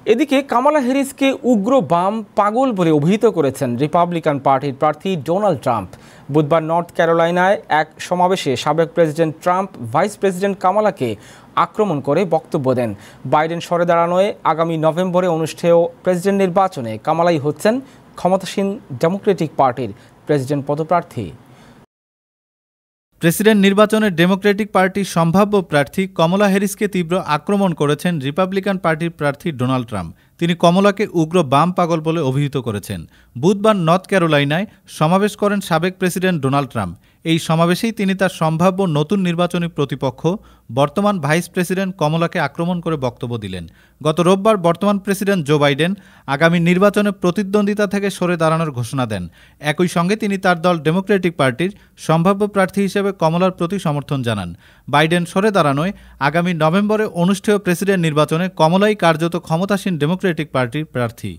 এদিকে কামালা হ্যারিসকে উগ্র বাম পাগল বলে অভিহিত করেছেন রিপাবলিকান পার্টির প্রার্থী ডোনাল্ড ট্রাম্প। বুধবার নর্থ ক্যারোলাইনায় এক সমাবেশে সাবেক প্রেসিডেন্ট ট্রাম্প ভাইস প্রেসিডেন্ট কামালাকে আক্রমণ করে বক্তব্য দেন। বাইডেন সরে দাঁড়ানোয় আগামী নভেম্বরে অনুষ্ঠেয় প্রেসিডেন্ট নির্বাচনে কামালাই হচ্ছেন ক্ষমতাসীন ডেমোক্রেটিক পার্টির প্রেসিডেন্ট পদপ্রার্থী। প্রেসিডেন্ট নির্বাচনে ডেমোক্রেটিক পার্টির সম্ভাব্য প্রার্থী কমলা হ্যারিসকে তীব্র আক্রমণ করেছেন রিপাবলিকান পার্টির প্রার্থী ডোনাল্ড ট্রাম্প। তিনি কমলাকে উগ্র বাম পাগল বলে অভিহিত করেছেন। বুধবার নর্থ ক্যারোলাইনায় সমাবেশ করেন সাবেক প্রেসিডেন্ট ডোনাল্ড ট্রাম্প। এই সমাবেশেই তিনি তার সম্ভাব্য নতুন নির্বাচনী প্রতিপক্ষ বর্তমান ভাইস প্রেসিডেন্ট কমলাকে আক্রমণ করে বক্তব্য দিলেন। গত রোববার বর্তমান প্রেসিডেন্ট জো বাইডেন আগামী নির্বাচনে প্রতিদ্বন্দ্বিতা থেকে সরে দাঁড়ানোর ঘোষণা দেন। একই সঙ্গে তিনি তার দল ডেমোক্রেটিক পার্টির সম্ভাব্য প্রার্থী হিসেবে কমলার প্রতি সমর্থন জানান। বাইডেন সরে দাঁড়ানোয় আগামী নভেম্বরে অনুষ্ঠেয় প্রেসিডেন্ট নির্বাচনে কমলাই কার্যত ক্ষমতাসীন ডেমোক্রেটিক পার্টির প্রার্থী।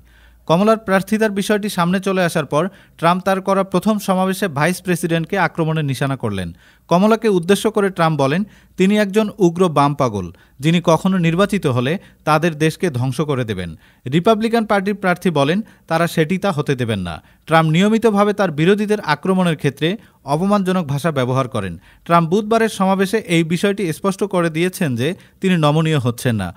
কমলার প্রার্থিতার বিষয়টি সামনে চলে আসার পর ট্রাম্প তার করা প্রথম সমাবেশে ভাইস প্রেসিডেন্টকে আক্রমণের নিশানা করলেন। কমলাকে উদ্দেশ্য করে ট্রাম্প বলেন, তিনি একজন উগ্র বাম পাগল, যিনি কখনো নির্বাচিত হলে তাদের দেশকে ধ্বংস করে দেবেন। রিপাবলিকান পার্টির প্রার্থী বলেন, তারা সেটি তা হতে দেবেন না। ট্রাম্প নিয়মিতভাবে তার বিরোধীদের আক্রমণের ক্ষেত্রে অপমানজনক ভাষা ব্যবহার করেন। ট্রাম্প বুধবারের সমাবেশে এই বিষয়টি স্পষ্ট করে দিয়েছেন যে তিনি নমনীয় হচ্ছেন না।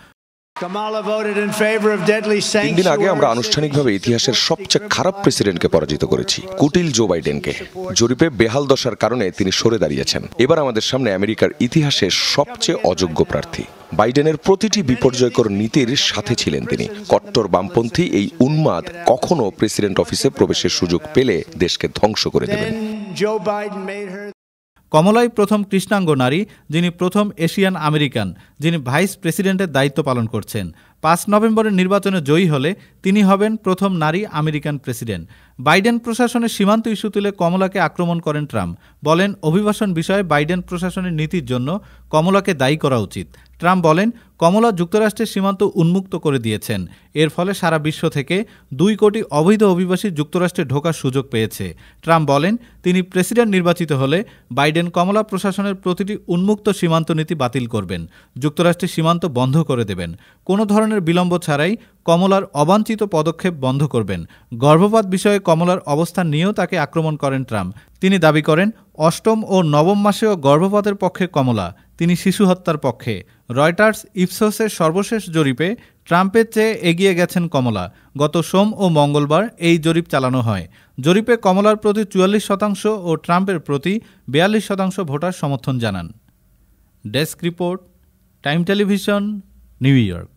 3 দিন আগে আমরা আনুষ্ঠানিকভাবে ইতিহাসের সবচেয়ে খারাপ প্রেসিডেন্টকে পরাজিত করেছি, কুটিল জো বাইডেনকে। জরিপে বেহাল দশার কারণে তিনি সরে দাঁড়িয়েছেন। এবার আমাদের সামনে আমেরিকার ইতিহাসের সবচেয়ে অযোগ্য প্রার্থী। বাইডেনের প্রতিটি বিপর্যয়কর নীতির সাথে ছিলেন তিনি। কট্টর বামপন্থী এই উন্মাদ কখনো প্রেসিডেন্ট অফিসে প্রবেশের সুযোগ পেলে দেশকে ধ্বংস করে দেবেন। কমলাই প্রথম কৃষ্ণাঙ্গ নারী, যিনি প্রথম এশিয়ান আমেরিকান যিনি ভাইস প্রেসিডেন্টের দায়িত্ব পালন করছেন। 5 নভেম্বরের নির্বাচনে জয়ী হলে তিনি হবেন প্রথম নারী আমেরিকান প্রেসিডেন্ট। বাইডেন প্রশাসনের সীমান্ত ইস্যু তুলে কমলাকে আক্রমণ করেন ট্রাম্প। বলেন, অভিবাসন বিষয়ে বাইডেন প্রশাসনের নীতির জন্য কমলাকে দায়ী করা উচিত। ট্রাম্প বলেন, কমলা যুক্তরাষ্ট্রের সীমান্ত উন্মুক্ত করে দিয়েছেন। এর ফলে সারা বিশ্ব থেকে 2 কোটি অবৈধ অভিবাসী যুক্তরাষ্ট্রে ঢোকার সুযোগ পেয়েছে। ট্রাম্প বলেন, তিনি প্রেসিডেন্ট নির্বাচিত হলে বাইডেন কমলা প্রশাসনের প্রতিটি উন্মুক্ত সীমান্ত নীতি বাতিল করবেন, যুক্তরাষ্ট্রের সীমান্ত বন্ধ করে দেবেন। কোনো ধরনের বিলম্ব ছাড়াই কমলার অবাঞ্ছিত পদক্ষেপ বন্ধ করবেন। গর্ভপাত বিষয়ে কমলার অবস্থান নিয়েও তাকে আক্রমণ করেন ট্রাম্প। তিনি দাবি করেন, 8ম ও 9ম মাসেও গর্ভপাতের পক্ষে কমলা, তিনি শিশু হত্যার পক্ষে। রয়টার্স ইপসোসের সর্বশেষ জরিপে ট্রাম্পের চেয়ে এগিয়ে গেছেন কমলা। গত সোম ও মঙ্গলবার এই জরিপ চালানো হয়। জরিপে কমলার প্রতি 44% ও ট্রাম্পের প্রতি 42% ভোটার সমর্থন জানান। Desk report, time television, new York.